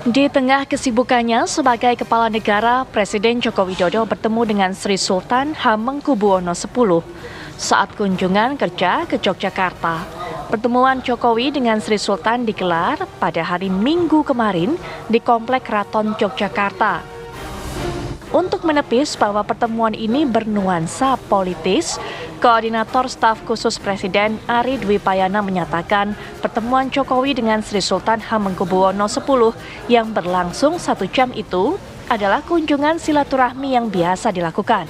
Di tengah kesibukannya sebagai kepala negara, Presiden Joko Widodo bertemu dengan Sri Sultan Hamengkubuwono X saat kunjungan kerja ke Yogyakarta. Pertemuan Jokowi dengan Sri Sultan digelar pada hari Minggu kemarin di Komplek Keraton Yogyakarta. Untuk menepis bahwa pertemuan ini bernuansa politis, Koordinator Staf Khusus Presiden Ari Dwi Payana menyatakan pertemuan Jokowi dengan Sri Sultan Hamengkubuwono X yang berlangsung 1 jam itu adalah kunjungan silaturahmi yang biasa dilakukan.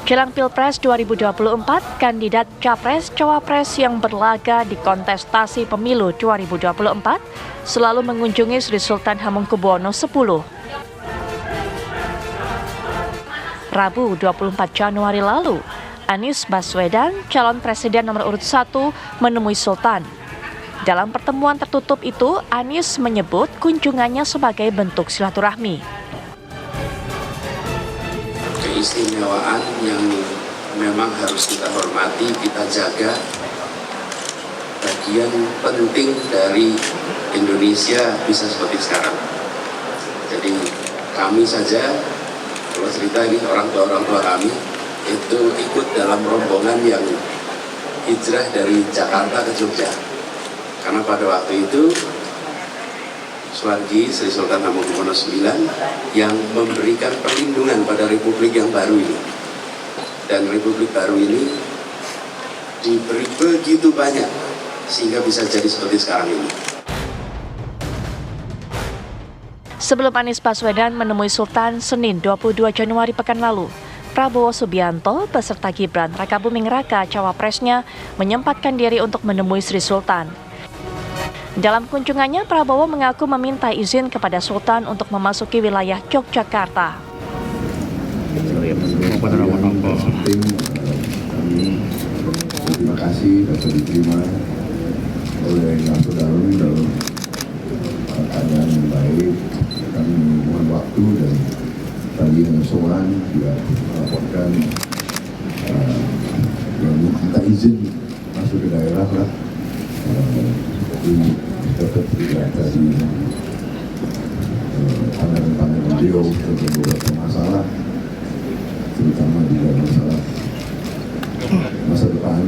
Jelang Pilpres 2024, kandidat Capres-Cawapres yang berlaga di kontestasi pemilu 2024 selalu mengunjungi Sri Sultan Hamengkubuwono X. Rabu 24 Januari lalu, Anies Baswedan, calon presiden nomor urut 1, menemui Sultan. Dalam pertemuan tertutup itu, Anies menyebut kunjungannya sebagai bentuk silaturahmi. Keistimewaan yang memang harus kita hormati, kita jaga. Bagian penting dari Indonesia bisa seperti sekarang. Jadi kami saja, kalau cerita ini orang tua kami itu ikut dalam rombongan yang hijrah dari Jakarta ke Jogja. Karena pada waktu itu Suwargi Sri Sultan Hamengkubuwono IX yang memberikan perlindungan pada Republik yang baru ini. Dan Republik baru ini diberi begitu banyak sehingga bisa jadi seperti sekarang ini. Sebelum Anies Baswedan menemui Sultan Senin 22 Januari pekan lalu, Prabowo Subianto beserta Gibran Rakabuming Raka cawapresnya menyempatkan diri untuk menemui Sri Sultan. Dalam kunjungannya, Prabowo mengaku meminta izin kepada Sultan untuk memasuki wilayah Yogyakarta. Terima kasih dapat diterima oleh Nasruddin dalam keadaan yang baik. Kami mohon waktu dan tadi yang soal juga melaporkan yang minta izin masuk ke daerah lah. Tapi tetap tidak tadi pandangan beliau tentang beberapa masalah, terutama di dalam masalah masa depan,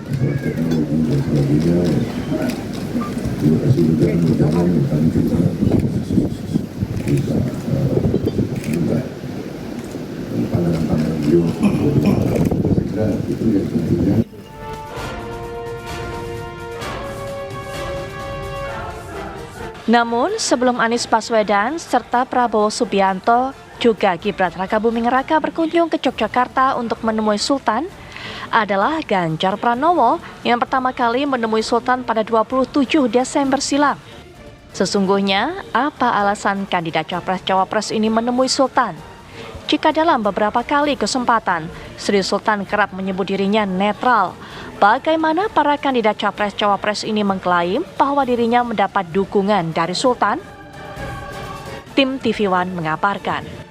masalah teknologi dan sebagainya. Terima kasih juga berjalan yang kami kita minta pandangan beliau. Saya kira itu yang tentunya. Namun, sebelum Anies Baswedan serta Prabowo Subianto juga Gibran Rakabuming Raka berkunjung ke Yogyakarta untuk menemui Sultan, adalah Ganjar Pranowo yang pertama kali menemui Sultan pada 27 Desember silam. Sesungguhnya, apa alasan kandidat Capres-Cawapres ini menemui Sultan? Jika dalam beberapa kali kesempatan, Sri Sultan kerap menyebut dirinya netral, bagaimana para kandidat Capres-Cawapres ini mengklaim bahwa dirinya mendapat dukungan dari Sultan? Tim TV One mengabarkan.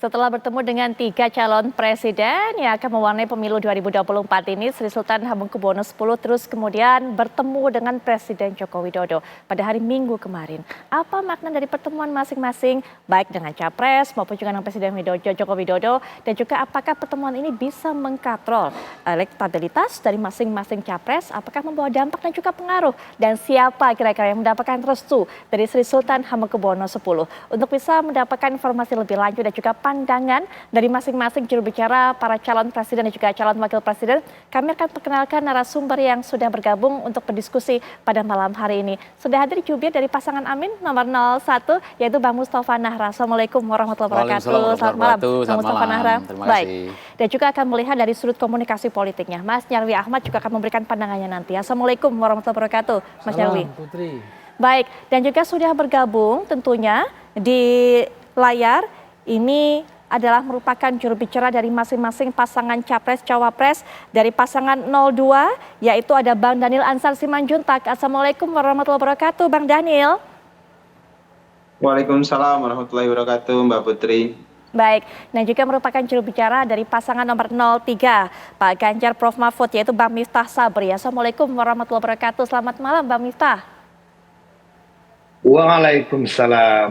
Setelah bertemu dengan 3 calon presiden yang akan mewarnai pemilu 2024 ini, Sri Sultan Hamengkubuwono X terus kemudian bertemu dengan Presiden Joko Widodo pada hari Minggu kemarin. Apa makna dari pertemuan masing-masing, baik dengan Capres maupun juga dengan Presiden Joko Widodo, dan juga apakah pertemuan ini bisa mengkatrol elektabilitas dari masing-masing Capres, apakah membawa dampak dan juga pengaruh, dan siapa kira-kira yang mendapatkan restu dari Sri Sultan Hamengkubuwono X. Untuk bisa mendapatkan informasi lebih lanjut dan juga pandangan dari masing-masing juru bicara para calon presiden dan juga calon wakil presiden, kami akan perkenalkan narasumber yang sudah bergabung untuk berdiskusi pada malam hari ini. Sudah hadir jubir dari pasangan Amin nomor 01, yaitu Bang Mustafa Nahra. Assalamualaikum warahmatullahi wabarakatuh. Selamat malam, Bang Mustafa Nahra. Baik. Dan juga akan melihat dari sudut komunikasi politiknya. Mas Nyarwi Ahmad juga akan memberikan pandangannya nanti. Assalamualaikum warahmatullahi wabarakatuh, Mas Nyarwi. Putri. Baik, dan juga sudah bergabung tentunya di layar ini adalah merupakan juru bicara dari masing-masing pasangan Capres-Cawapres dari pasangan 02, yaitu ada Bang Daniel Ansar Simanjuntak. Assalamualaikum warahmatullahi wabarakatuh, Bang Daniel. Waalaikumsalam warahmatullahi wabarakatuh, Mbak Putri. Baik, dan juga merupakan juru bicara dari pasangan nomor 03, Pak Ganjar Prof Mahfud, yaitu Bang Miftah Sabri. Assalamualaikum warahmatullahi wabarakatuh. Selamat malam, Bang Miftah. Waalaikumsalam,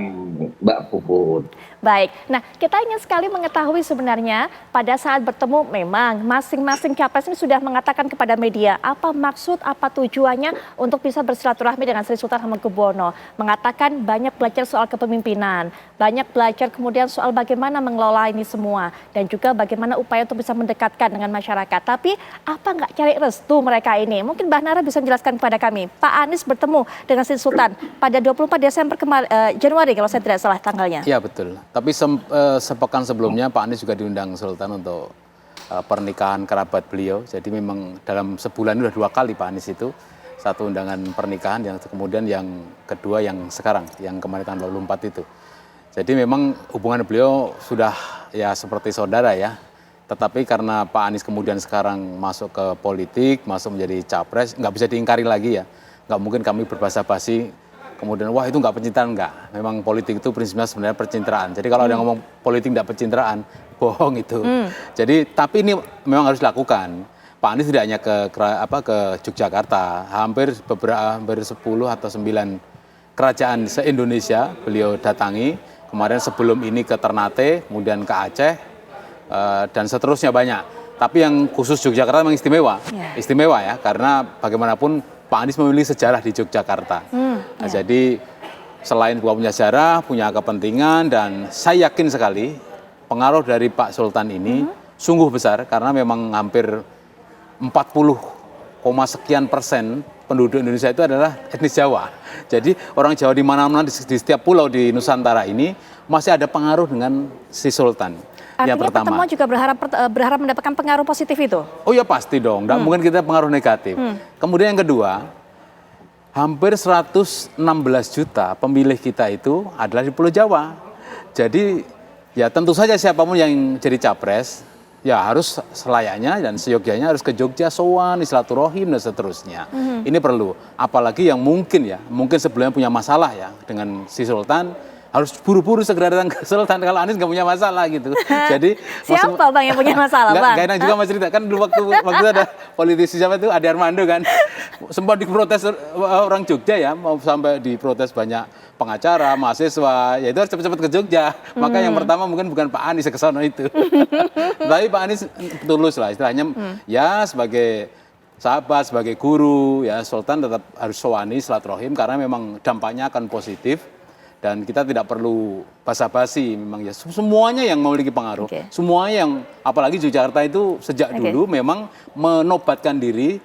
Mbak Puput. Baik, nah kita ingin sekali mengetahui sebenarnya pada saat bertemu memang masing-masing capres ini sudah mengatakan kepada media apa maksud, apa tujuannya untuk bisa bersilaturahmi dengan Sri Sultan Hamengkubuwono. Mengatakan banyak belajar soal kepemimpinan, banyak belajar kemudian soal bagaimana mengelola ini semua. Dan juga bagaimana upaya untuk bisa mendekatkan dengan masyarakat. Tapi apa nggak cari restu mereka ini? Mungkin Mbak Nara bisa menjelaskan kepada kami. Pak Anies bertemu dengan Sri Sultan pada 24 Desember Januari kalau saya tidak salah tanggalnya. Ya betul. Tapi sepekan sebelumnya Pak Anies juga diundang Sultan untuk pernikahan kerabat beliau. Jadi memang dalam sebulan itu sudah 2 kali Pak Anies itu. Satu undangan pernikahan, yang kemudian yang kedua yang sekarang, yang kemarin tanggal 24 itu. Jadi memang hubungan beliau sudah ya seperti saudara ya. Tetapi karena Pak Anies kemudian sekarang masuk ke politik, masuk menjadi capres, nggak bisa diingkari lagi ya. Nggak mungkin kami berbahasa-basi kemudian wah itu nggak pencitraan, enggak. Memang politik itu prinsipnya sebenarnya percintraan. Jadi kalau ada yang ngomong politik nggak pencitraan, bohong itu. Jadi tapi ini memang harus dilakukan. Pak Anies tidak hanya ke Yogyakarta, hampir 10 atau 9 kerajaan se-Indonesia beliau datangi. Kemarin sebelum ini ke Ternate, kemudian ke Aceh, dan seterusnya banyak. Tapi yang khusus Yogyakarta memang istimewa ya, karena bagaimanapun Pak Anies memiliki sejarah di Yogyakarta. Nah, jadi selain punya sejarah, punya kepentingan, dan saya yakin sekali pengaruh dari Pak Sultan ini sungguh besar karena memang hampir 40, sekian persen penduduk Indonesia itu adalah etnis Jawa. Jadi orang Jawa di mana-mana di setiap pulau di Nusantara ini masih ada pengaruh dengan si Sultan. Artinya Yang pertama, pertemuan juga berharap mendapatkan pengaruh positif itu? Oh ya pasti dong, nggak mungkin kita pengaruh negatif. Kemudian yang kedua, hampir 116 juta pemilih kita itu adalah di Pulau Jawa. Jadi ya tentu saja siapapun yang jadi capres, ya harus selayaknya dan seyogyanya harus ke Jogja, sowan, silaturahim dan seterusnya. Ini perlu, apalagi yang mungkin sebelumnya punya masalah ya dengan si Sultan, harus buru-buru segera datang ke Sultan. Kalau Anies nggak punya masalah gitu. Jadi siapa Bang yang punya masalah, Bang? Nggak enak juga Mas cerita. Kan dulu waktu ada politisi siapa itu, Ade Armando kan. Sempat diprotes orang Jogja ya, mau sampai diprotes banyak pengacara, mahasiswa, ya itu harus cepat-cepat ke Jogja. Maka yang pertama mungkin bukan Pak Anies ke sono itu. Tapi Pak Anies tulus lah istilahnya, ya sebagai sahabat, sebagai guru, ya Sultan tetap harus sowani, silaturahim, karena memang dampaknya akan positif. Dan kita tidak perlu basa-basi, memang ya semuanya yang memiliki pengaruh. Semuanya yang, apalagi Yogyakarta itu sejak dulu memang menobatkan diri,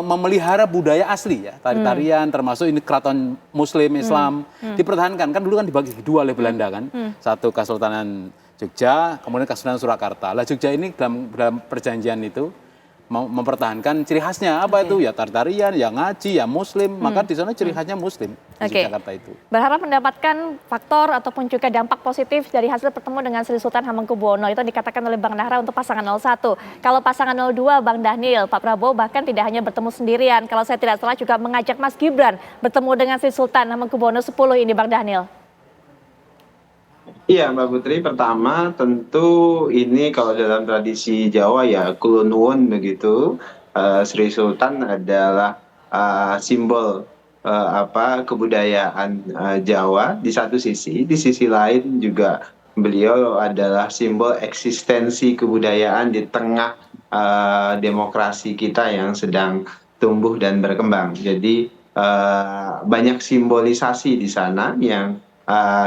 memelihara budaya asli ya, tari-tarian, termasuk ini keraton Muslim, Islam, dipertahankan. Kan dulu kan dibagi 2 oleh Belanda kan, satu Kesultanan Jogja, kemudian Kesultanan Surakarta. Lah Jogja ini dalam perjanjian itu mempertahankan ciri khasnya apa itu ya tari-tarian, ya ngaji, ya Muslim, maka di sana ciri khasnya Muslim di Jakarta itu. Berharap mendapatkan faktor ataupun juga dampak positif dari hasil pertemuan dengan Sri Sultan Hamengkubuwono itu dikatakan oleh Bang Nahra untuk pasangan 01. Kalau pasangan 02 Bang Dhanil, Pak Prabowo bahkan tidak hanya bertemu sendirian, kalau saya tidak salah juga mengajak Mas Gibran bertemu dengan Sri Sultan Hamengkubuwono 10 ini Bang Dhanil. Iya Mbak Putri, pertama tentu ini kalau dalam tradisi Jawa ya kulon nuwun begitu. Sri Sultan adalah simbol kebudayaan Jawa di satu sisi, di sisi lain juga beliau adalah simbol eksistensi kebudayaan di tengah demokrasi kita yang sedang tumbuh dan berkembang. Jadi banyak simbolisasi di sana yang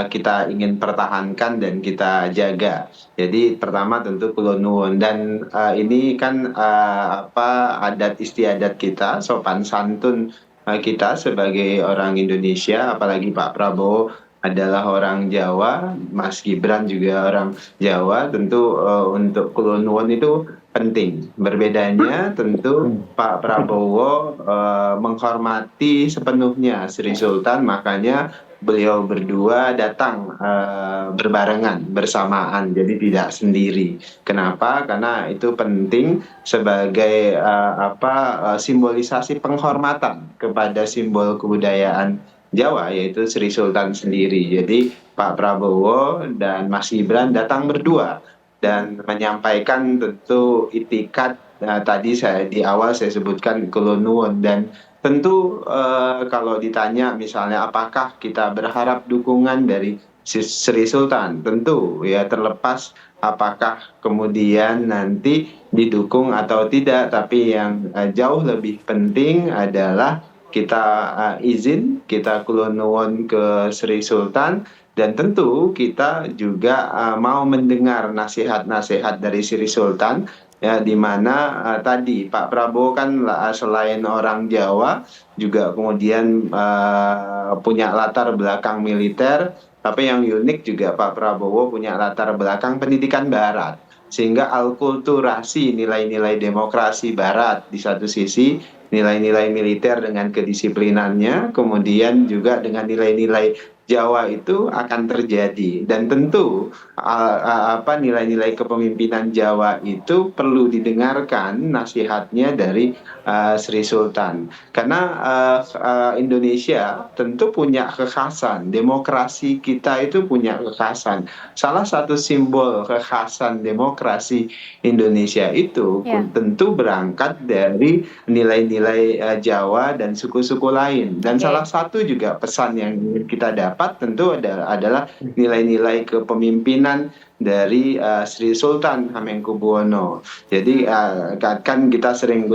kita ingin pertahankan dan kita jaga. Jadi pertama tentu kulon nuwun, dan ini kan adat istiadat kita, sopan santun kita sebagai orang Indonesia, apalagi Pak Prabowo adalah orang Jawa, Mas Gibran juga orang Jawa, tentu untuk kulon nuwun itu penting. Berbedanya tentu Pak Prabowo menghormati sepenuhnya Sri Sultan, makanya beliau berdua datang berbarengan, bersamaan, jadi tidak sendiri. Kenapa? Karena itu penting sebagai simbolisasi penghormatan kepada simbol kebudayaan Jawa, yaitu Sri Sultan sendiri. Jadi Pak Prabowo dan Mas Gibran datang berdua dan menyampaikan tentu itikat tadi di awal saya sebutkan Kulon Nuwun, dan tentu kalau ditanya misalnya apakah kita berharap dukungan dari Sri Sultan, tentu ya terlepas apakah kemudian nanti didukung atau tidak, tapi yang jauh lebih penting adalah kita izin, kita kulon nuwun ke Sri Sultan, dan tentu kita juga mau mendengar nasihat-nasihat dari Sri Sultan, ya, di mana tadi Pak Prabowo kan selain orang Jawa juga kemudian punya latar belakang militer, tapi yang unik juga Pak Prabowo punya latar belakang pendidikan Barat, sehingga alkulturasi nilai-nilai demokrasi Barat di satu sisi, nilai-nilai militer dengan kedisiplinannya, kemudian juga dengan nilai-nilai Jawa itu akan terjadi, dan tentu nilai-nilai kepemimpinan Jawa itu perlu didengarkan nasihatnya dari Sri Sultan, karena Indonesia tentu punya kekhasan, demokrasi kita itu punya kekhasan. Salah satu simbol kekhasan demokrasi Indonesia itu tentu berangkat dari nilai-nilai Jawa dan suku-suku lain, dan salah satu juga pesan yang kita dapat tentu adalah nilai-nilai kepemimpinan dari Sri Sultan Hamengkubuwono. Jadi kan kita sering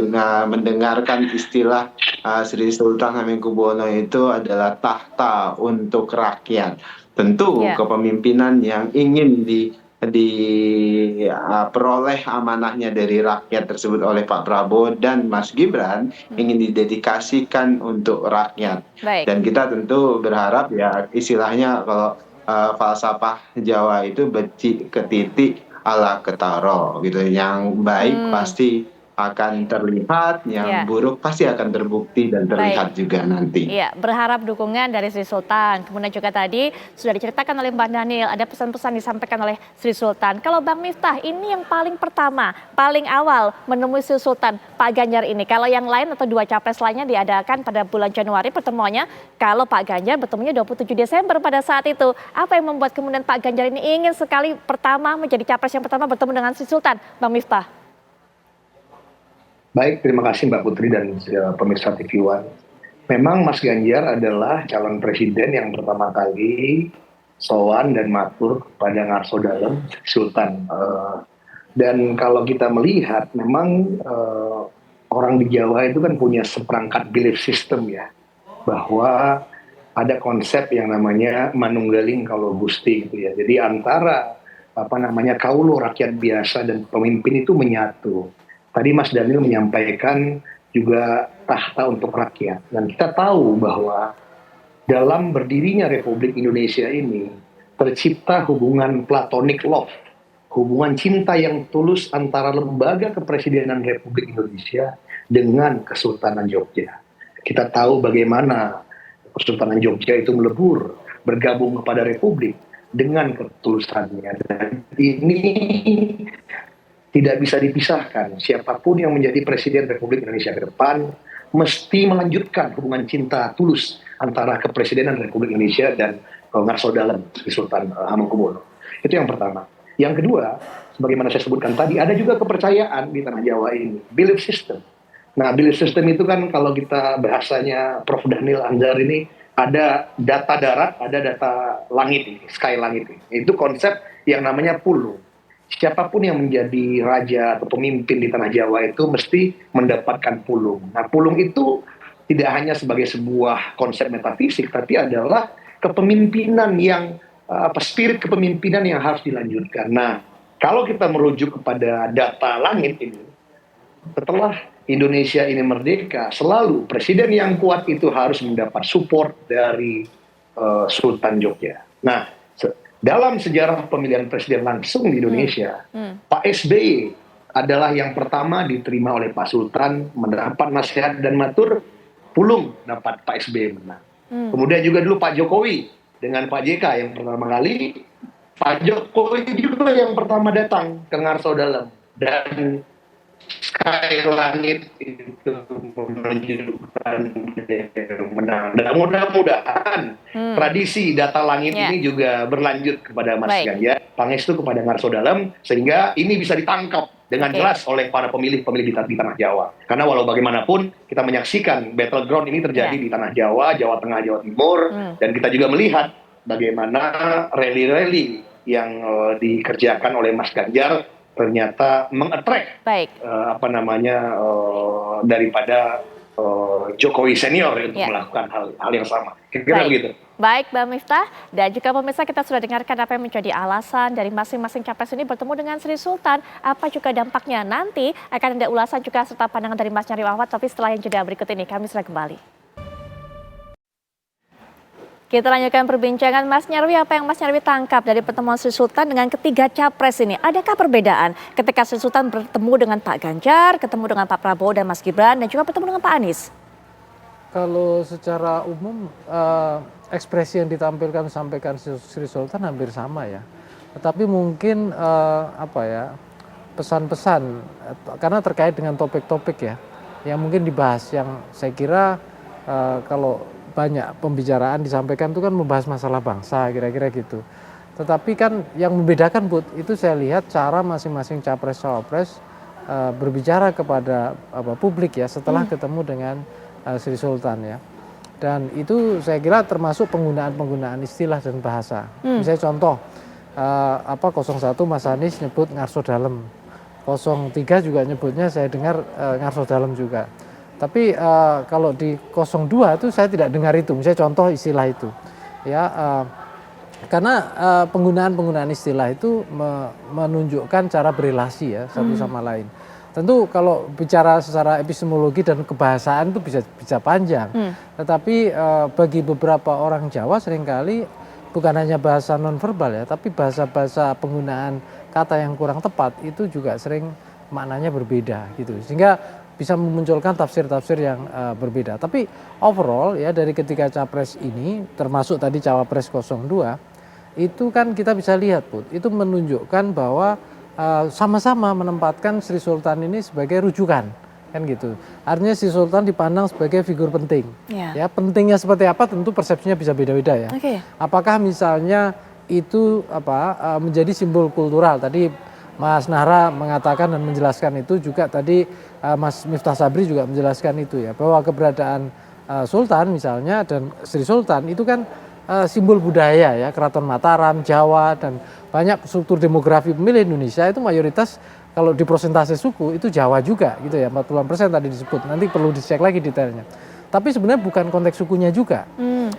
mendengarkan istilah Sri Sultan Hamengkubuwono itu adalah tahta untuk rakyat. Tentu kepemimpinan yang ingin diperoleh amanahnya dari rakyat tersebut oleh Pak Prabowo dan Mas Gibran ingin didedikasikan untuk rakyat. Dan kita tentu berharap ya istilahnya kalau falsafah Jawa itu beci ke titik ala ketaro gitu. Yang baik pasti akan terlihat, yang buruk pasti akan terbukti dan terlihat juga nanti. Iya, berharap dukungan dari Sri Sultan. Kemudian juga tadi sudah diceritakan oleh Bang Daniel, ada pesan-pesan disampaikan oleh Sri Sultan. Kalau Bang Miftah, ini yang paling pertama, paling awal menemui Sri Sultan, Pak Ganjar ini. Kalau yang lain atau dua capres lainnya diadakan pada bulan Januari pertemuannya, kalau Pak Ganjar bertemunya 27 Desember pada saat itu. Apa yang membuat kemudian Pak Ganjar ini ingin sekali pertama menjadi capres yang pertama bertemu dengan Sri Sultan, Bang Miftah? Baik, terima kasih Mbak Putri dan pemirsa TV One. Memang Mas Ganjar adalah calon presiden yang pertama kali sowan dan matur pada Ngarso Dalem Sultan. Dan kalau kita melihat, memang orang di Jawa itu kan punya seperangkat belief system ya, bahwa ada konsep yang namanya manunggaling kalau gusti gitu ya. Jadi antara kaulo rakyat biasa dan pemimpin itu menyatu. Tadi Mas Daniel menyampaikan juga tahta untuk rakyat. Dan kita tahu bahwa dalam berdirinya Republik Indonesia ini tercipta hubungan platonic love, hubungan cinta yang tulus antara lembaga kepresidenan Republik Indonesia dengan Kesultanan Jogja. Kita tahu bagaimana Kesultanan Jogja itu melebur, bergabung kepada Republik dengan ketulusannya. Dan ini tidak bisa dipisahkan. Siapapun yang menjadi Presiden Republik Indonesia ke depan mesti melanjutkan hubungan cinta tulus antara Kepresidenan Republik Indonesia dan Ngarso Dalem Sultan Hamengkubuwono. Itu yang pertama. Yang kedua, sebagaimana saya sebutkan tadi, ada juga kepercayaan di tanah Jawa ini, belief system. Nah, belief system itu kan kalau kita bahasanya Prof. Daniel Anzar ini, ada data darat, ada data langit ini, sky langit ini. Itu konsep yang namanya pulung. Siapapun yang menjadi raja atau pemimpin di tanah Jawa itu mesti mendapatkan pulung. Nah, pulung itu tidak hanya sebagai sebuah konsep metafisik, tapi adalah kepemimpinan yang spirit kepemimpinan yang harus dilanjutkan. Nah, kalau kita merujuk kepada data langit ini, setelah Indonesia ini merdeka, selalu presiden yang kuat itu harus mendapat support dari Sultan Jogja. Nah, dalam sejarah pemilihan presiden langsung di Indonesia, Pak SBY adalah yang pertama diterima oleh Pak Sultan, mendapat nasihat dan matur, pulung dapat Pak SBY menang. Kemudian juga dulu Pak Jokowi dengan Pak JK yang pertama kali, Pak Jokowi juga yang pertama datang ke Ngarso Dalem. Dan sky langit itu menunjukkan menang. Dan mudah-mudahan tradisi data langit ini juga berlanjut kepada Mas Ganjar, pangestu kepada Ngarso Dalem, sehingga ini bisa ditangkap dengan jelas oleh para pemilih-pemilih di tanah Jawa. Karena walau bagaimanapun kita menyaksikan battleground ini terjadi di tanah Jawa, Jawa Tengah, Jawa Timur, dan kita juga melihat bagaimana rally-rally yang dikerjakan oleh Mas Ganjar ternyata mengattract daripada Jokowi senior untuk melakukan hal yang sama. Kira-kira begitu. Baik, Mbak Miftah, dan juga pemirsa kita sudah dengarkan apa yang menjadi alasan dari masing-masing capres ini bertemu dengan Sri Sultan. Apa juga dampaknya nanti akan ada ulasan juga serta pandangan dari Mas Nyarwi Ahmad, tapi setelah yang jeda berikut ini kami sudah kembali. Kita lanjutkan perbincangan Mas Nyarwi, apa yang Mas Nyarwi tangkap dari pertemuan Sri Sultan dengan ketiga capres ini? Adakah perbedaan ketika Sri Sultan bertemu dengan Pak Ganjar, ketemu dengan Pak Prabowo dan Mas Gibran, dan juga bertemu dengan Pak Anies? Kalau secara umum ekspresi yang ditampilkan sampaikan Sri Sultan hampir sama ya. Tetapi mungkin pesan-pesan karena terkait dengan topik-topik ya yang mungkin dibahas, yang saya kira kalau banyak pembicaraan disampaikan itu kan membahas masalah bangsa kira-kira gitu. Tetapi kan yang membedakan itu saya lihat cara masing-masing capres-cawapres berbicara kepada publik ya setelah ketemu dengan Sri Sultan ya. Dan itu saya kira termasuk penggunaan istilah dan bahasa. Misalnya contoh 01 Mas Anies nyebut Ngarso Dalem, 03 juga nyebutnya saya dengar Ngarso Dalem juga. Tapi kalau di 02 itu saya tidak dengar itu, misalnya contoh istilah itu ya, karena penggunaan istilah itu menunjukkan cara berelasi ya satu sama lain. Tentu kalau bicara secara epistemologi dan kebahasaan itu bisa panjang, tetapi bagi beberapa orang Jawa seringkali bukan hanya bahasa nonverbal ya, tapi bahasa penggunaan kata yang kurang tepat itu juga sering maknanya berbeda gitu, sehingga bisa memunculkan tafsir-tafsir yang berbeda. Tapi overall ya dari ketiga capres ini, termasuk tadi cawapres 02, itu kan kita bisa lihat itu menunjukkan bahwa sama-sama menempatkan Sri Sultan ini sebagai rujukan, kan gitu. Artinya Sri Sultan dipandang sebagai figur penting. Ya, pentingnya seperti apa tentu persepsinya bisa beda-beda ya. Apakah misalnya itu menjadi simbol kultural, tadi Mas Nahra mengatakan dan menjelaskan itu, juga tadi Mas Miftah Sabri juga menjelaskan itu ya, bahwa keberadaan Sultan misalnya dan Sri Sultan itu kan simbol budaya ya, Keraton Mataram, Jawa, dan banyak struktur demografi pemilih Indonesia itu mayoritas kalau di persentase suku itu Jawa juga gitu ya, 40% tadi disebut, nanti perlu dicek lagi detailnya. Tapi sebenarnya bukan konteks sukunya juga.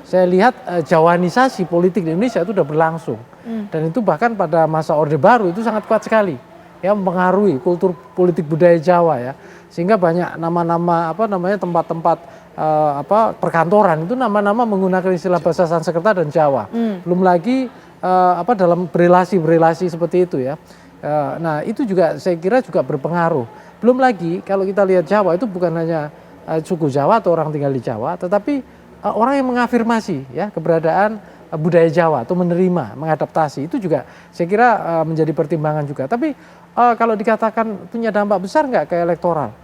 Saya lihat Jawanisasi politik di Indonesia itu sudah berlangsung. Dan itu bahkan pada masa Orde Baru itu sangat kuat sekali. Ya, mempengaruhi kultur politik budaya Jawa ya. Sehingga banyak nama-nama tempat-tempat perkantoran itu nama-nama menggunakan istilah bahasa Sanskerta dan Jawa. Belum lagi dalam berelasi seperti itu ya. Nah, itu juga saya kira juga berpengaruh. Belum lagi kalau kita lihat Jawa itu bukan hanya suku Jawa atau orang tinggal di Jawa, tetapi orang yang mengafirmasi ya keberadaan budaya Jawa atau menerima, mengadaptasi, itu juga saya kira menjadi pertimbangan juga. Tapi kalau dikatakan punya dampak besar nggak ke elektoral?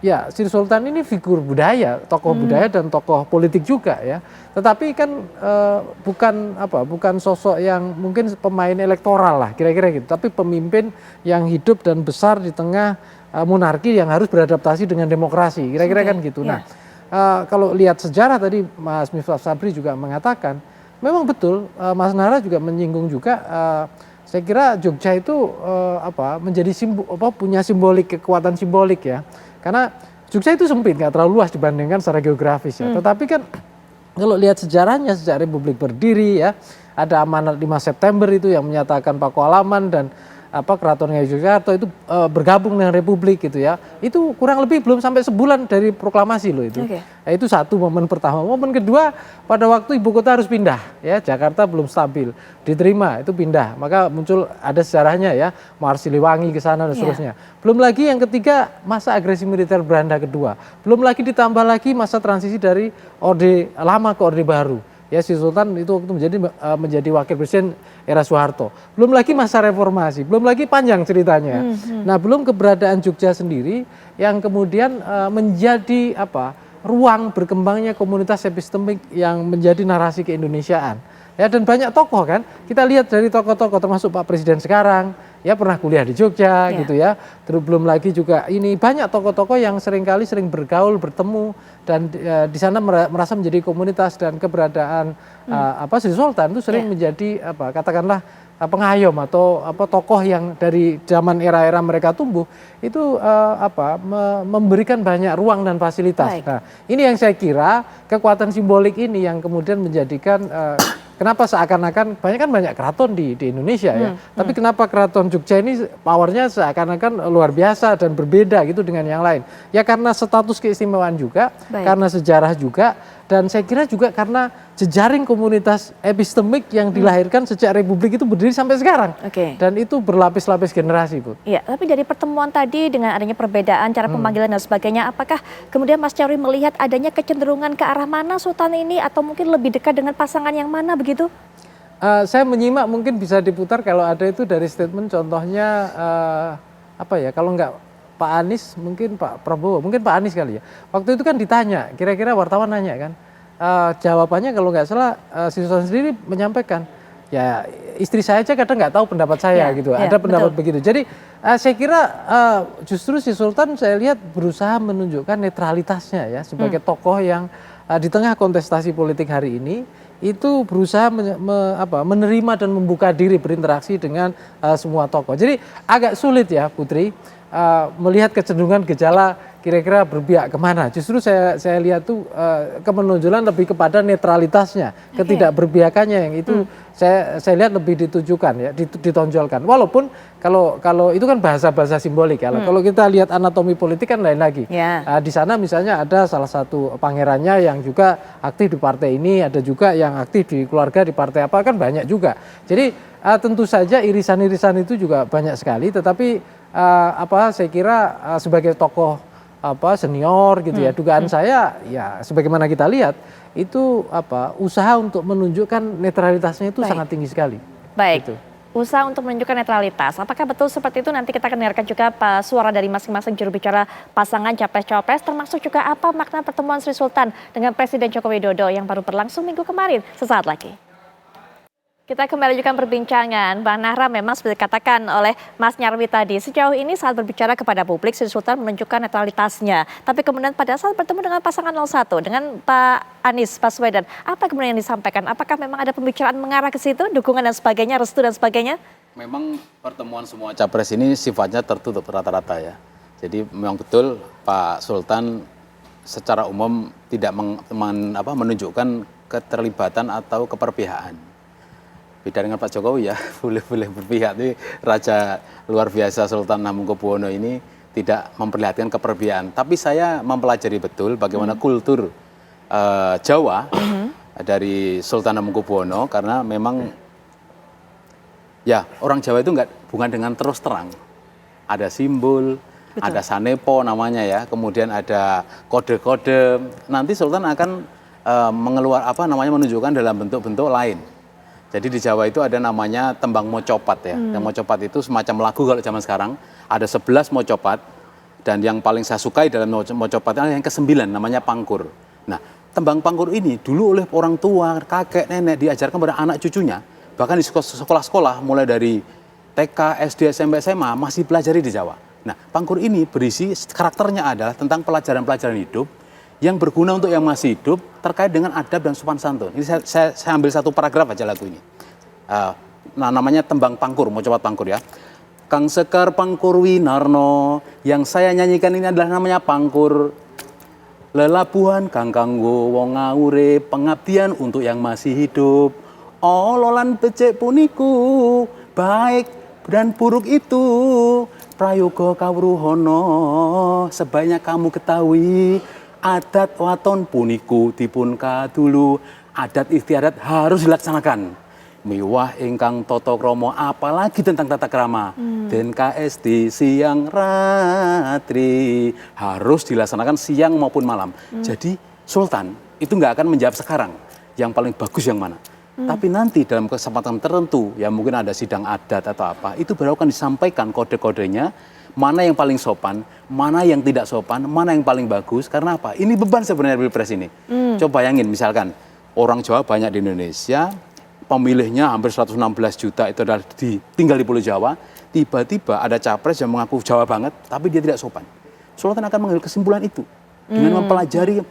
Ya, Sri Sultan ini figur budaya, tokoh budaya dan tokoh politik juga ya. Tetapi kan bukan sosok yang mungkin pemain elektoral lah kira-kira gitu. Tapi pemimpin yang hidup dan besar di tengah monarki yang harus beradaptasi dengan demokrasi, kira-kira kan gitu. Nah, kalau lihat sejarah tadi Mas Miftah Sabri juga mengatakan, memang betul Mas Nahra juga menyinggung juga. Saya kira Jogja itu menjadi punya kekuatan simbolik ya. Karena Jogja itu sempit, nggak terlalu luas dibandingkan secara geografis ya. Tetapi kan kalau lihat sejarahnya sejak Republik berdiri ya, ada amanat 5 September itu yang menyatakan Pakualaman dan Keraton Ngayogyakarta itu bergabung dengan Republik gitu ya. Itu kurang lebih belum sampai sebulan dari proklamasi loh itu. Nah, itu satu momen pertama. Momen kedua, pada waktu ibu kota harus pindah ya, Jakarta belum stabil, diterima itu pindah. Maka muncul ada sejarahnya ya, Marsiliwangi ke sana dan seterusnya. Belum lagi yang ketiga, masa agresi militer Belanda kedua. Belum lagi ditambah lagi masa transisi dari Orde Lama ke Orde Baru. Ya si Sultan itu waktu menjadi wakil presiden era Soeharto. Belum lagi masa reformasi, belum lagi panjang ceritanya. Nah, belum keberadaan Jogja sendiri yang kemudian menjadi ruang berkembangnya komunitas epistemik yang menjadi narasi keindonesiaan. Ya, dan banyak tokoh kan, kita lihat dari tokoh-tokoh termasuk Pak Presiden sekarang, ya pernah kuliah di Jogja gitu ya. Terus belum lagi juga ini banyak tokoh-tokoh yang sering bergaul, bertemu dan di sana merasa menjadi komunitas, dan keberadaan Sri Sultan itu sering menjadi katakanlah pengayom atau tokoh yang dari zaman era-era mereka tumbuh itu memberikan banyak ruang dan fasilitas. Nah, ini yang saya kira kekuatan simbolik ini yang kemudian menjadikan kenapa seakan-akan banyak keraton di Indonesia ya. Tapi kenapa keraton Jogja ini powernya seakan-akan luar biasa dan berbeda gitu dengan yang lain. Ya karena status keistimewaan juga, karena sejarah juga, dan saya kira juga karena jejaring komunitas epistemik yang dilahirkan sejak Republik itu berdiri sampai sekarang. Dan itu berlapis-lapis generasi, Bu. Iya, tapi dari pertemuan tadi dengan adanya perbedaan cara pemanggilan dan sebagainya, apakah kemudian Mas Nyarwi melihat adanya kecenderungan ke arah mana Sultan ini, atau mungkin lebih dekat dengan pasangan yang mana begitu? Saya menyimak, mungkin bisa diputar kalau ada itu dari statement, contohnya kalau enggak Pak Anies, mungkin Pak Prabowo, mungkin Pak Anies kali ya. Waktu itu kan ditanya, kira-kira wartawan nanya kan, jawabannya kalau nggak salah si Sultan sendiri menyampaikan, ya istri saya aja kadang nggak tahu pendapat saya gitu, ada pendapat begitu. Jadi saya kira justru si Sultan saya lihat berusaha menunjukkan netralitasnya ya sebagai tokoh yang di tengah kontestasi politik hari ini itu berusaha menerima dan membuka diri berinteraksi dengan semua tokoh. Jadi agak sulit ya Putri melihat kecenderungan gejala kira-kira berpihak kemana. Justru saya lihat tuh kemenonjolan lebih kepada netralitasnya, ketidakberpihakannya yang itu saya lihat lebih ditujukan ya, ditonjolkan. Walaupun kalau itu kan bahasa simbolik ya. Kalau kita lihat anatomi politik kan lain lagi. Di sana misalnya ada salah satu pangerannya yang juga aktif di partai ini, ada juga yang aktif di keluarga di partai apa, kan banyak juga. Jadi tentu saja irisan-irisan itu juga banyak sekali, tetapi saya kira sebagai tokoh senior gitu ya, dugaan saya ya sebagaimana kita lihat itu usaha untuk menunjukkan netralitasnya itu sangat tinggi sekali. Gitu. Usaha untuk menunjukkan netralitas. Apakah betul seperti itu? Nanti kita akan dengarkan juga suara dari masing-masing juru bicara pasangan capres-cawapres, termasuk juga apa makna pertemuan Sri Sultan dengan Presiden Joko Widodo yang baru berlangsung minggu kemarin. Sesaat lagi. Kita kembali lanjutkan perbincangan. Bang Nahra, memang seperti dikatakan oleh Mas Nyarwi tadi, sejauh ini saat berbicara kepada publik, Sri Sultan menunjukkan netralitasnya. Tapi kemudian pada saat bertemu dengan pasangan 01, dengan Pak Anies Baswedan, apa kemudian yang disampaikan? Apakah memang ada pembicaraan mengarah ke situ, dukungan dan sebagainya, restu dan sebagainya? Memang pertemuan semua capres ini sifatnya tertutup rata-rata ya. Jadi memang betul Pak Sultan secara umum tidak menunjukkan keterlibatan atau keperpihakan. Beda dengan Pak Jokowi ya, boleh berpihak. Ini Raja luar biasa Sultan Hamengkubuwono ini tidak memperlihatkan keperpihakan. Tapi saya mempelajari betul bagaimana kultur Jawa dari Sultan Hamengkubuwono, karena memang ya orang Jawa itu bukan dengan terus terang. Ada simbol, ada sanepo namanya ya, kemudian ada kode-kode. Nanti Sultan akan menunjukkan dalam bentuk-bentuk lain. Jadi di Jawa itu ada namanya tembang mocopat ya. Yang mocopat itu semacam lagu kalau zaman sekarang. Ada 11 mocopat. Dan yang paling saya sukai dalam mocopat yang ke-9 namanya pangkur. Nah, tembang pangkur ini dulu oleh orang tua, kakek, nenek diajarkan pada anak cucunya. Bahkan di sekolah-sekolah mulai dari TK, SD, SMP, SMA masih pelajari di Jawa. Nah, pangkur ini berisi karakternya adalah tentang pelajaran-pelajaran hidup yang berguna untuk yang masih hidup terkait dengan adab dan sopan santun. Ini saya ambil satu paragraf aja lagu ini. Namanya tembang pangkur, mau coba pangkur ya. Kang Sekar Pangkur Winarno, yang saya nyanyikan ini adalah namanya pangkur. Lelabuhan kang kanggo wong ngawure, pengabdian untuk yang masih hidup. Ololan becek puniku, baik dan buruk itu prayoga kawruhono, sebaiknya kamu ketahui. Adat waton puniku dipun kadulu, adat istiadat harus dilaksanakan. Miwah ingkang toto kromo, apalagi tentang tata krama. Den KSD siang ratri harus dilaksanakan siang maupun malam. Jadi Sultan itu nggak akan menjawab sekarang. yang paling bagus yang mana. Tapi nanti dalam kesempatan tertentu, ya mungkin ada sidang adat atau apa, itu baru akan disampaikan kode-kodenya, mana yang paling sopan, mana yang tidak sopan, mana yang paling bagus. Karena apa? Ini beban sebenarnya Pilpres ini. Coba bayangin misalkan, orang Jawa banyak di Indonesia, pemilihnya hampir 116 juta itu adalah tinggal di Pulau Jawa, tiba-tiba ada capres yang mengaku Jawa banget, tapi dia tidak sopan. Sultan akan mengambil kesimpulan itu dengan mempelajari.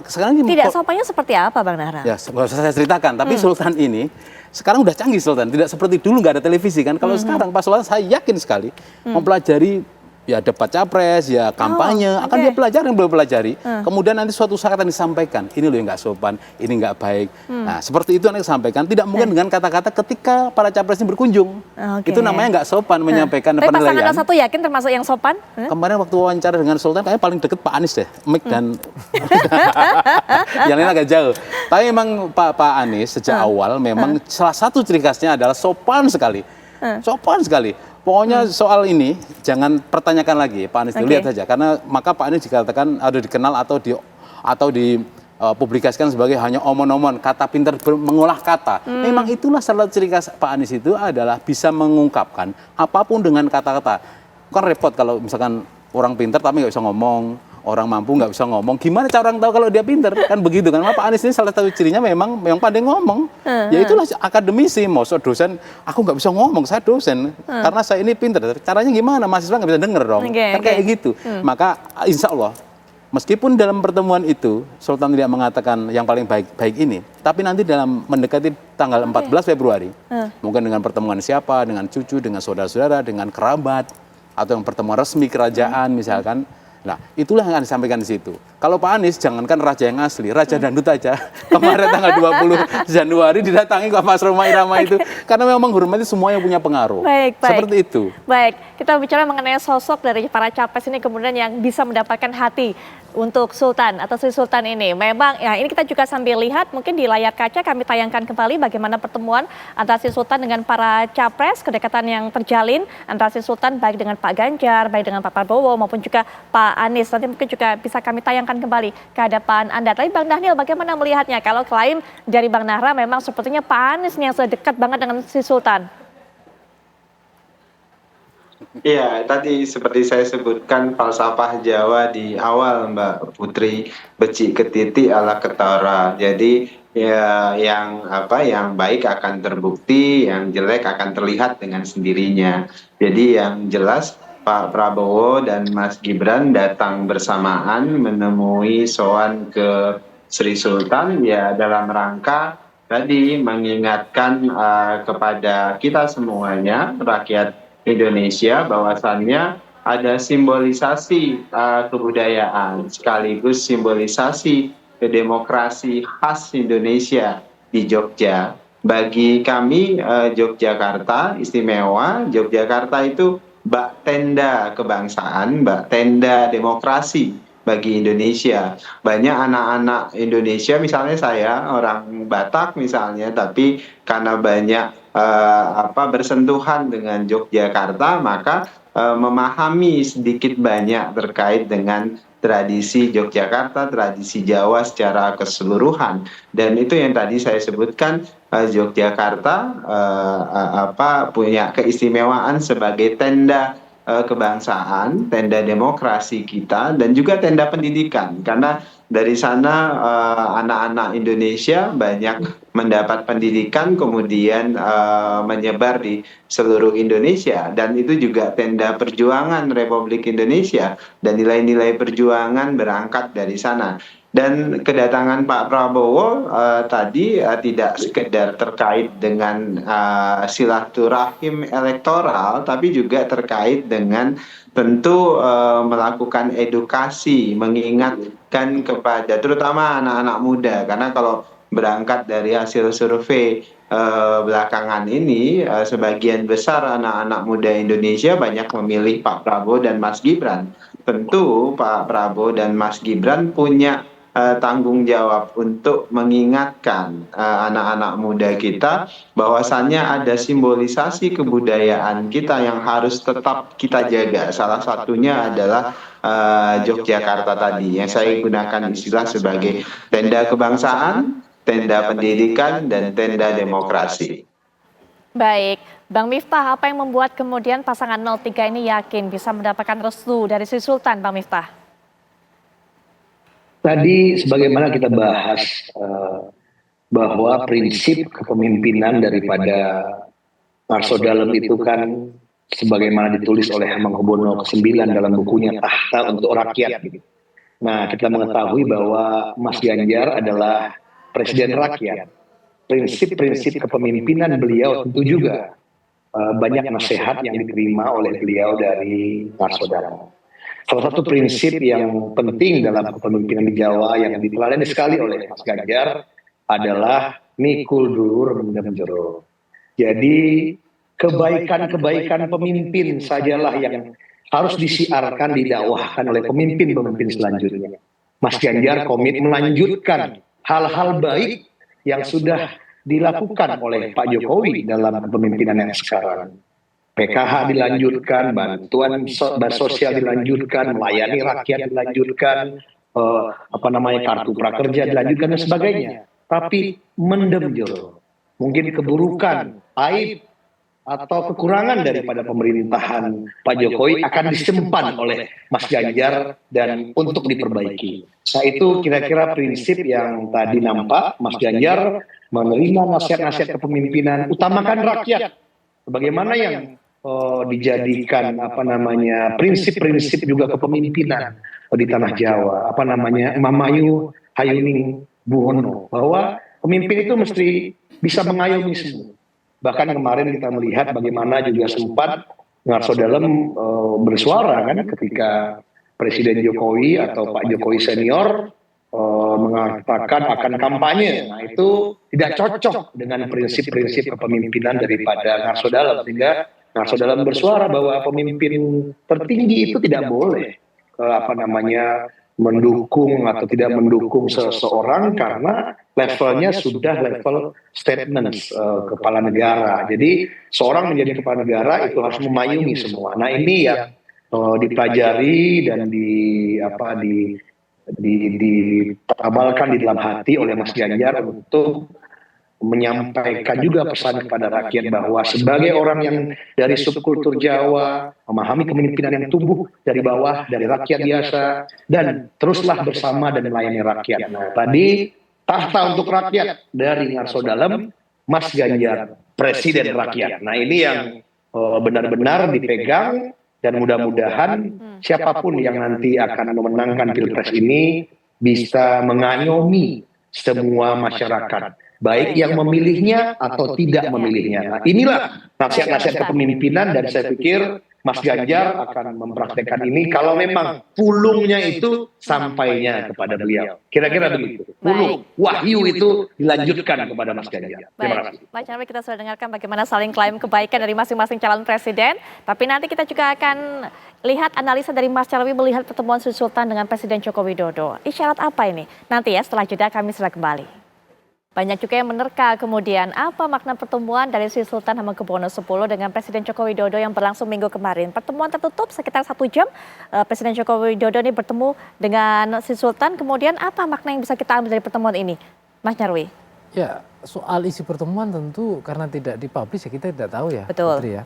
Sekarang ini Tidak sopannya seperti apa, Bang Nahra? ya nggak usah saya ceritakan, tapi Sultan ini sekarang udah canggih Sultan, tidak seperti dulu nggak ada televisi kan. Kalau sekarang Pak Sultan saya yakin sekali mempelajari ya debat capres, ya kampanye, akan dia pelajari yang belum pelajari. Kemudian nanti suatu saat akan disampaikan, ini loh yang nggak sopan, ini nggak baik. Nah seperti itu yang disampaikan, tidak mungkin dengan kata-kata ketika para capres ini berkunjung. Itu namanya nggak sopan menyampaikan Tapi pasangan penilaian. satu yakin termasuk yang sopan? Kemarin waktu wawancara dengan Sultan, kayaknya paling deket Pak Anies deh, Mik dan yang lain agak jauh. Tapi memang Pak Anies sejak awal memang salah satu ciri khasnya adalah sopan sekali, sopan sekali. Pokoknya soal ini jangan pertanyakan lagi Pak Anies, lihat saja. Karena maka Pak Anies dikatakan ada dikenal atau dipublikasikan sebagai hanya omon-omon, kata pintar mengolah kata. Memang itulah salah satu ciri khas Pak Anies itu adalah bisa mengungkapkan apapun dengan kata-kata. Kan repot kalau misalkan orang pintar tapi nggak bisa ngomong, orang mampu nggak bisa ngomong. Gimana cara orang tahu kalau dia pintar? Kan begitu kan. Pak Anies ini salah satu cirinya memang pandai ngomong. Ya itulah akademisi. Maksud dosen, aku nggak bisa ngomong, saya dosen. Karena saya ini pintar. Caranya gimana? Mahasiswa nggak bisa denger dong. Kan kayak gitu. Maka insya Allah, meskipun dalam pertemuan itu Sultan tidak mengatakan yang paling baik ini, tapi nanti dalam mendekati tanggal 14 Februari, mungkin dengan pertemuan siapa, dengan cucu, dengan saudara-saudara, dengan kerabat, atau yang pertemuan resmi kerajaan misalkan. Nah, itulah yang akan disampaikan di situ. Kalau Pak Anies, jangankan raja yang asli, raja dangdut aja. Kemarin tanggal 20 Januari didatangi ke Mas Roma Irama itu. Karena memang menghormati semua yang punya pengaruh. Baik. Seperti itu. Baik, kita bicara mengenai sosok dari para capres ini kemudian yang bisa mendapatkan hati untuk Sultan atau Sri Sultan ini. Memang ya ini kita juga sambil lihat mungkin di layar kaca kami tayangkan kembali bagaimana pertemuan antara Sri Sultan dengan para capres, kedekatan yang terjalin antara Sri Sultan baik dengan Pak Ganjar, baik dengan Pak Prabowo maupun juga Pak Anies. Nanti mungkin juga bisa kami tayangkan kembali ke hadapan Anda. Tapi Bang Dhanil bagaimana melihatnya kalau klaim dari Bang Nahra memang sepertinya Pak Anies yang sudah dekat banget dengan Sri Sultan? Iya, tadi seperti saya sebutkan falsafah Jawa di awal Mbak Putri, becik ketiti ala ketara. Jadi ya yang baik akan terbukti, yang jelek akan terlihat dengan sendirinya. Jadi yang jelas Pak Prabowo dan Mas Gibran datang bersamaan menemui sowan ke Sri Sultan ya dalam rangka tadi mengingatkan kepada kita semuanya rakyat Indonesia bahwasannya ada simbolisasi kebudayaan sekaligus simbolisasi demokrasi khas Indonesia di Jogja. Bagi kami Yogyakarta istimewa, Yogyakarta itu bak tenda kebangsaan, bak tenda demokrasi bagi Indonesia. Banyak anak-anak Indonesia, misalnya saya orang Batak misalnya, tapi karena banyak bersentuhan dengan Yogyakarta, maka memahami sedikit banyak terkait dengan tradisi Yogyakarta, tradisi Jawa secara keseluruhan. Dan itu yang tadi saya sebutkan, Yogyakarta punya keistimewaan sebagai tenda kebangsaan, tenda demokrasi kita, dan juga tenda pendidikan. Karena dari sana anak-anak Indonesia banyak mendapat pendidikan, kemudian menyebar di seluruh Indonesia. Dan itu juga tenda perjuangan Republik Indonesia, dan nilai-nilai perjuangan berangkat dari sana. Dan kedatangan Pak Prabowo tadi tidak sekedar terkait dengan silaturahim elektoral, tapi juga terkait dengan tentu melakukan edukasi, mengingatkan kepada terutama anak-anak muda. Karena kalau berangkat dari hasil survei belakangan ini, sebagian besar anak-anak muda Indonesia banyak memilih Pak Prabowo dan Mas Gibran. Tentu Pak Prabowo dan Mas Gibran punya tanggung jawab untuk mengingatkan anak-anak muda kita bahwasannya ada simbolisasi kebudayaan kita yang harus tetap kita jaga. Salah satunya adalah Yogyakarta tadi yang saya gunakan istilah sebagai tenda kebangsaan, tenda pendidikan, dan tenda demokrasi. Baik, Bang Miftah, apa yang membuat kemudian pasangan 03 ini yakin bisa mendapatkan restu dari Sri Sultan, Bang Miftah? Tadi sebagaimana kita bahas bahwa prinsip kepemimpinan daripada Narso Dalem itu kan sebagaimana ditulis oleh Hamengkubuwono ke-9 dalam bukunya Tahta untuk Rakyat. Nah, kita mengetahui bahwa Mas Ganjar adalah presiden rakyat. Prinsip-prinsip kepemimpinan beliau tentu juga banyak nasihat yang diterima oleh beliau dari Narso Dalem. Salah satu prinsip yang penting dalam kepemimpinan di Jawa yang diteladani sekali oleh Mas Ganjar adalah mikul dulur mendem jero. Jadi kebaikan-kebaikan pemimpin sajalah yang harus disiarkan, didakwahkan oleh pemimpin-pemimpin selanjutnya. Mas Ganjar komit melanjutkan hal-hal baik yang sudah dilakukan oleh Pak Jokowi dalam kepemimpinan yang sekarang. PKH dilanjutkan, bantuan sosial dilanjutkan, melayani rakyat dilanjutkan, kartu prakerja dilanjutkan dan sebagainya. Tapi mendem jero, mungkin keburukan, aib atau kekurangan daripada pemerintahan Pak Jokowi akan disimpan oleh Mas Ganjar dan untuk diperbaiki. Nah, itu kira-kira prinsip yang tadi nampak Mas Ganjar menerima nasihat-nasihat kepemimpinan, utamakan rakyat. Bagaimana yang dijadikan prinsip-prinsip juga kepemimpinan di tanah Jawa, Mamayu Hayuning Buwono, bahwa pemimpin itu mesti bisa mengayomi semua. Bahkan kemarin kita melihat bagaimana juga sempat Narso Dalem bersuara kan ketika Presiden Jokowi atau Pak Jokowi senior mengatakan akan kampanye. Nah, itu tidak cocok dengan prinsip-prinsip kepemimpinan daripada Narso Dalem, sehingga Narso Dalem bersuara bahwa pemimpin tertinggi itu tidak boleh mendukung atau tidak mendukung seseorang karena levelnya sudah level statement kepala negara. Jadi seorang menjadi kepala negara itu harus memayungi semua. Nah, ini yang dipelajari dan ditabalkan di dalam hati oleh Mas Ganjar untuk menyampaikan juga pesan kepada rakyat bahwa sebagai orang yang dari subkultur Jawa, memahami kepemimpinan yang tumbuh dari bawah, dari rakyat biasa, dan teruslah bersama dan melayani rakyat. Nah, tadi tahta untuk rakyat dari Narso Dalem, Mas Ganjar, presiden rakyat. Nah, ini yang benar-benar dipegang dan mudah-mudahan siapapun yang nanti akan memenangkan Pilpres ini bisa mengayomi semua masyarakat, baik yang memilihnya atau tidak memilihnya. Nah, inilah nasihat-nasihat kepemimpinan dan saya pikir Mas Ganjar akan mempraktekkan ini kalau memang pulungnya itu sampainya kepada beliau. Kira-kira begitu. Pulung, wahyu itu dilanjutkan kepada Mas Ganjar. Terima kasih. Pak Nyarwi, kita sudah dengarkan bagaimana saling klaim kebaikan dari masing-masing calon presiden. Tapi nanti kita juga akan lihat analisa dari Mas Nyarwi melihat pertemuan Sri Sultan dengan Presiden Joko Widodo. Isyarat apa ini? Nanti ya setelah jeda kami segera kembali. Banyak juga yang menerka kemudian apa makna pertemuan dari Sri Sultan Hamengkubuwono X dengan Presiden Joko Widodo yang berlangsung minggu kemarin. Pertemuan tertutup sekitar 1 jam. Presiden Joko Widodo ini bertemu dengan Sri Sultan. Kemudian apa makna yang bisa kita ambil dari pertemuan ini, Mas Nyarwi? Ya, soal isi pertemuan tentu karena tidak dipublish ya kita tidak tahu ya. Betul. Putri, ya.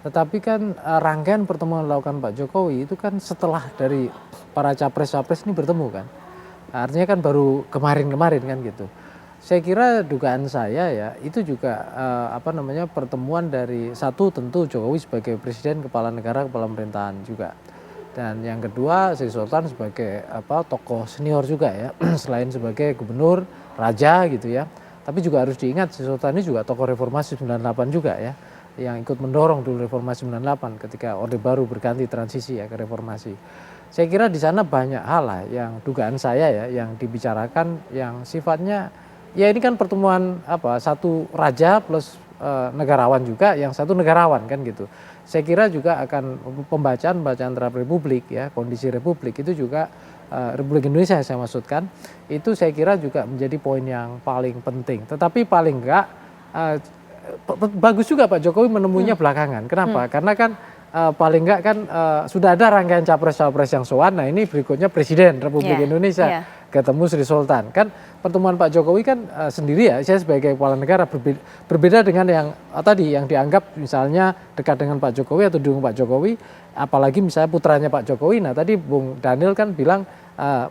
Tetapi kan rangkaian pertemuan dilakukan Pak Jokowi itu kan setelah dari para capres-capres ini bertemu kan. Artinya kan baru kemarin-kemarin kan gitu. Saya kira dugaan saya ya itu juga pertemuan dari satu tentu Jokowi sebagai presiden, kepala negara, kepala pemerintahan juga. Dan yang kedua Sri Sultan sebagai tokoh senior juga ya, selain sebagai gubernur, raja gitu ya. Tapi juga harus diingat Sri Sultan ini juga tokoh reformasi 98 juga ya, yang ikut mendorong dulu reformasi 98 ketika Orde Baru berganti transisi ya ke reformasi. Saya kira di sana banyak hal lah yang dugaan saya ya yang dibicarakan yang sifatnya ya ini kan pertemuan satu raja plus negarawan juga, yang satu negarawan kan gitu. Saya kira juga akan pembacaan terhadap Republik ya, kondisi Republik itu juga Republik Indonesia saya maksudkan, itu saya kira juga menjadi poin yang paling penting. Tetapi paling enggak bagus juga Pak Jokowi menemuinya belakangan. Kenapa? Karena kan paling enggak kan sudah ada rangkaian capres-capres yang sowan. Nah ini berikutnya Presiden Republik Indonesia ketemu Sri Sultan. Kan pertemuan Pak Jokowi kan sendiri ya, saya sebagai kepala negara berbeda dengan yang tadi yang dianggap misalnya dekat dengan Pak Jokowi atau dukung Pak Jokowi, apalagi misalnya putranya Pak Jokowi. Nah tadi Bung Daniel kan bilang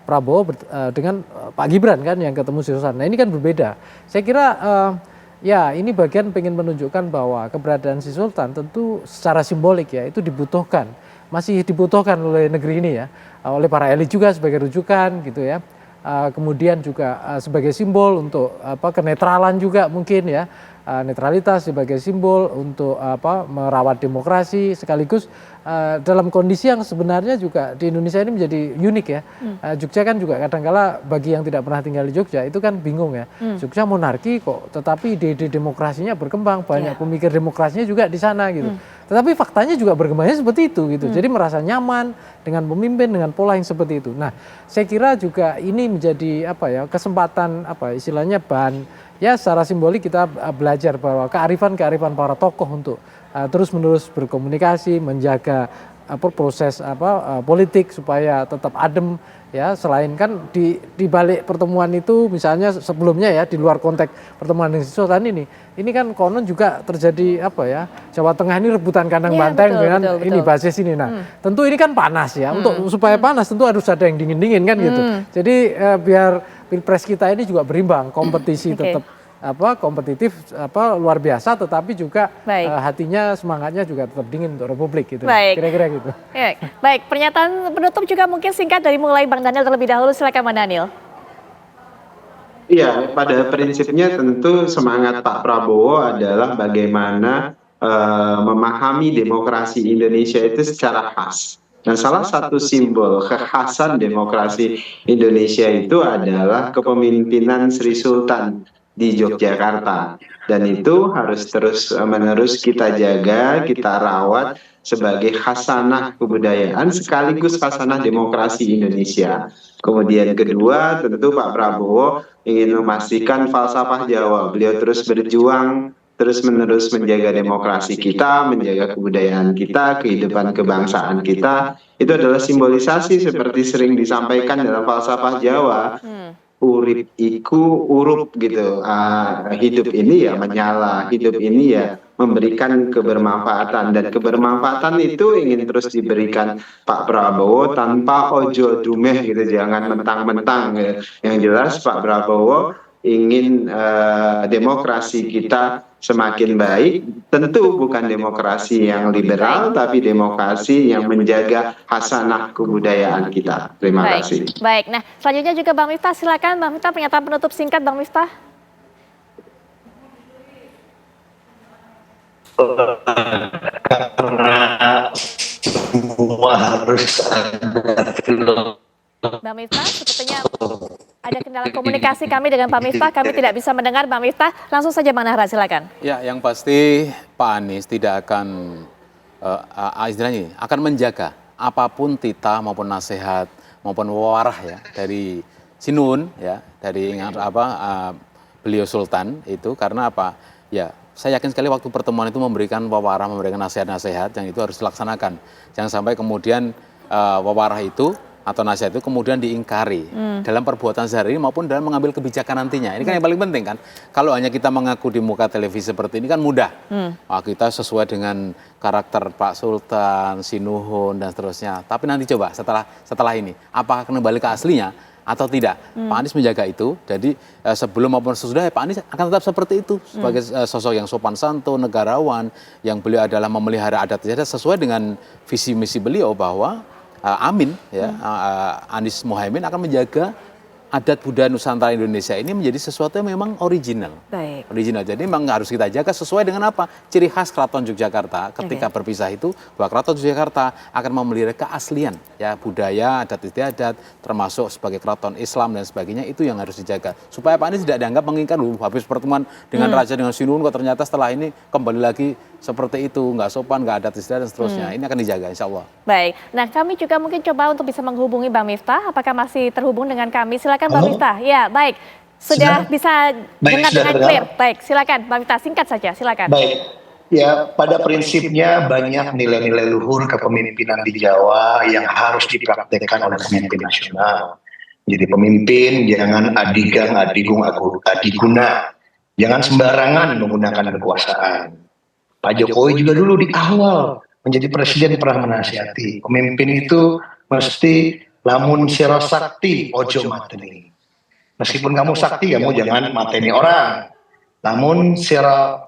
Prabowo dengan Pak Gibran kan yang ketemu Sri Sultan. Nah ini kan berbeda. Saya kira ya ini bagian pengen menunjukkan bahwa keberadaan Sri Sultan tentu secara simbolik ya itu dibutuhkan. Masih dibutuhkan oleh negeri ini ya. Oleh para elit juga sebagai rujukan gitu ya. Kemudian juga sebagai simbol untuk kenetralan juga mungkin ya. Netralitas sebagai simbol untuk merawat demokrasi sekaligus dalam kondisi yang sebenarnya juga di Indonesia ini menjadi unik ya. Jogja kan juga kadangkala bagi yang tidak pernah tinggal di Jogja itu kan bingung ya. Jogja monarki kok tetapi ide-ide demokrasinya berkembang, banyak pemikir demokrasinya juga di sana gitu. Tetapi faktanya juga berkembangnya seperti itu gitu. Jadi merasa nyaman dengan pemimpin dengan pola yang seperti itu. Nah, saya kira juga ini menjadi kesempatan istilahnya bahan ya secara simbolik kita belajar bahwa kearifan para tokoh untuk terus-menerus berkomunikasi, menjaga proses politik supaya tetap adem ya. Selain kan di balik pertemuan itu misalnya sebelumnya ya di luar konteks pertemuan dengan Sri Sultan ini kan konon juga terjadi Jawa Tengah ini rebutan kandang banteng dengan ini basis ini. Nah, tentu ini kan panas ya. Untuk supaya panas tentu harus ada yang dingin-dingin kan gitu. Jadi biar Pilpres kita ini juga berimbang, kompetisi tetap kompetitif luar biasa, tetapi juga hatinya semangatnya juga tetap dingin untuk Republik gitu. Kira-kira gitu. Baik, pernyataan penutup juga mungkin singkat dari mulai Bang Daniel terlebih dahulu, silakan Bang Daniel. Iya, pada prinsipnya tentu semangat Pak Prabowo adalah bagaimana memahami demokrasi Indonesia itu secara khas. Dan salah satu simbol kekhasan demokrasi Indonesia itu adalah kepemimpinan Sri Sultan di Yogyakarta. Dan itu harus terus-menerus kita jaga, kita rawat sebagai khasanah kebudayaan sekaligus khasanah demokrasi Indonesia. Kemudian kedua, tentu Pak Prabowo ingin memastikan falsafah Jawa. Beliau terus berjuang terus-menerus menjaga demokrasi kita, menjaga kebudayaan kita, kehidupan kebangsaan kita. Itu adalah simbolisasi seperti sering disampaikan dalam falsafah Jawa. Urip iku urup gitu. Hidup ini ya menyala, hidup ini ya memberikan kebermanfaatan, dan kebermanfaatan itu ingin terus diberikan Pak Prabowo tanpa ojo dumeh gitu, jangan mentang-mentang gitu. Yang jelas Pak Prabowo ingin demokrasi kita semakin baik, tentu bukan demokrasi yang liberal, tapi demokrasi yang menjaga khasanah kebudayaan kita. Terima kasih. Baik, nah selanjutnya juga Bang Miftah, silakan Bang Miftah, pernyataan penutup singkat Bang Miftah. Karena semua harus ada Bang Miftah, sepertinya ada kendala komunikasi kami dengan Pak Miftah, kami tidak bisa mendengar Bang Miftah. Langsung saja Bang Nahra, silakan. Ya, yang pasti Pak Anies tidak akan istilahnya akan menjaga apapun titah maupun nasihat maupun wawarah ya dari Sinun ya, dari beliau Sultan itu, karena apa? Ya, saya yakin sekali waktu pertemuan itu memberikan wawarah, memberikan nasihat-nasihat yang itu harus dilaksanakan. Jangan sampai kemudian wawarah itu atau nasihat itu kemudian diingkari dalam perbuatan sehari maupun dalam mengambil kebijakan nantinya. Ini kan yang paling penting kan. Kalau hanya kita mengaku di muka televisi seperti ini kan mudah. Kita sesuai dengan karakter Pak Sultan, Sinuhun dan seterusnya. Tapi nanti coba setelah ini, apakah kembali ke aslinya atau tidak? Pak Anies menjaga itu. Jadi sebelum maupun sesudah Pak Anies akan tetap seperti itu sebagai sosok yang sopan santun, negarawan, yang beliau adalah memelihara adat istiadat sesuai dengan visi misi beliau bahwa Amin ya, Anies Mohaimin akan menjaga adat budaya Nusantara Indonesia ini menjadi sesuatu yang memang original. Original. Jadi memang harus kita jaga sesuai dengan apa? Ciri khas Keraton Yogyakarta ketika berpisah itu, bahwa Keraton Yogyakarta akan memelihara keaslian ya, budaya, adat istiadat, termasuk sebagai keraton Islam dan sebagainya, itu yang harus dijaga. Supaya Pak Anies tidak dianggap mengingkar, habis pertemuan dengan Raja dengan Sinuhun kok ternyata setelah ini kembali lagi seperti itu, nggak sopan, nggak adat istiadat dan seterusnya. Ini akan dijaga insya Allah. Baik, nah kami juga mungkin coba untuk bisa menghubungi Bang Miftah, apakah masih terhubung dengan kami? Silakan Bang Miftah. Ya, baik. Sudah bisa dengar dengan clear. Baik, silakan Bang Miftah, singkat saja, silakan. Baik. Ya, pada prinsipnya banyak nilai-nilai luhur kepemimpinan di Jawa yang harus dipraktekkan oleh pemimpin nasional. Jadi pemimpin jangan adigang, adigung, adiguna. Jangan sembarangan menggunakan kekuasaan. Pak Jokowi juga dulu di awal menjadi presiden pernah menasihati. Pemimpin itu mesti lamun sira sakti ojo mateni. Meskipun kamu sakti, kamu jangan mateni orang. Namun sira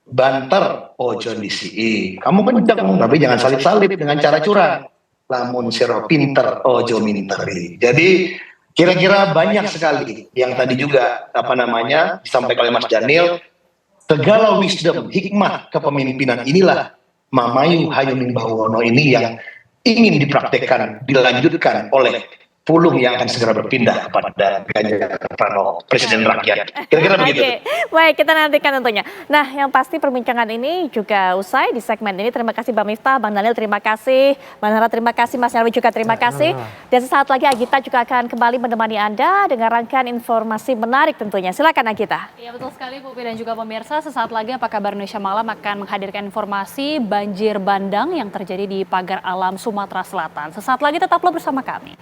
banter ojo disii. Kamu kenceng tapi jangan salip-salip dengan cara curang. Lamun sira pinter ojo minteri. Jadi kira-kira banyak sekali yang tadi juga disampaikan oleh Mas Daniel. Segala wisdom, hikmah kepemimpinan inilah Mamayu Hayuning Bawono ini yang ingin dipraktekkan, dilanjutkan oleh puluh yang akan segera berpindah kepada Ganjar Pranowo, Presiden Rakyat. Kira-kira begitu. Oke, baik kita nantikan tentunya. Nah, yang pasti perbincangan ini juga usai di segmen ini. Terima kasih Bang Miftah, Bang Daniel terima kasih, Bang Nara terima kasih, Mas Nyarwi juga terima kasih. Dan sesaat lagi Agita juga akan kembali menemani Anda dengan rangkaian informasi menarik tentunya. Silakan Agita. Ya betul sekali Pupi dan juga pemirsa, sesaat lagi Apa Kabar Indonesia Malam akan menghadirkan informasi banjir bandang yang terjadi di Pagar Alam Sumatera Selatan. Sesaat lagi tetaplah bersama kami.